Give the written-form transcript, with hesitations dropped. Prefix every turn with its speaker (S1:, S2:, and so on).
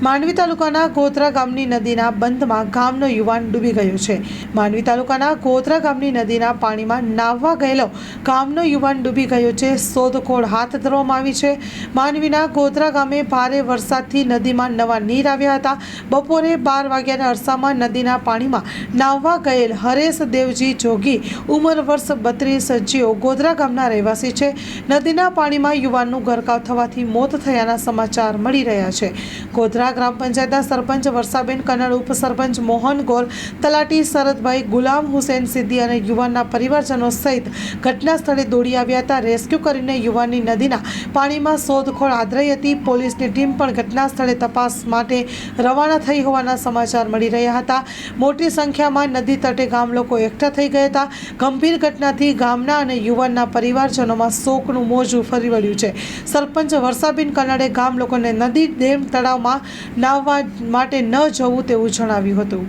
S1: માંડવી તાલુકાના ગોધરા ગામની નદીના બંધમાં ગામનો યુવાન ડૂબી ગયો છે। માંડવી તાલુકાના ગોધરા ગામની નદીના પાણીમાં નાહવા ગયેલો ગામનો યુવાન ડૂબી ગયો છે। શોધખોળ હાથ ધરવામાં આવી છે। માંડવીના ગોધરા ગામે ભારે વરસાદથી નદીમાં નવા નીર આવ્યા હતા। બપોરે 12 વાગ્યાના અરસામાં નદીના પાણીમાં નાહવા ગયેલ હરેશ દેવજી જોગી ઉંમર વર્ષ 32 જેઓ ગોધરા ગામના રહેવાસી છે। નદીના પાણીમાં યુવાનનું ગરકાવ થવાથી મોત થયાના સમાચાર મળી રહ્યા છે। ગોધરા ગ્રામ પંચાયતના સરપંચ વર્ષાબેન કનડ, ઉપસરપંચ મોહન ગોર, તલાટી શરદભાઈ, ગુલામ હુસેન સિદ્દી અને યુવાનના પરિવારજનો સહિત ઘટના સ્થળે દોડી આવ્યા હતા। રેસ્ક્યુ કરીને યુવાનની નદીના પાણીમાં શોધખોળ હાથ ધરી હતી। પોલીસની ટીમ પણ ઘટના સ્થળે તપાસ માટે રવાના થઈ હોવાના સમાચાર મળી રહ્યા હતા। મોટી સંખ્યામાં નદી તટે ગામ લોકો એકઠા થઈ ગયા હતા। ગંભીર ઘટનાથી ગામના અને યુવાનના પરિવારજનોમાં શોકનું મોજું ફરી વળ્યું છે। સરપંચ વર્ષાબેન કનડે ગામ લોકોને નદી, ડેમ, તળાવમાં નાહવા માટે ન જવું તેવું જણાવ્યું હતું।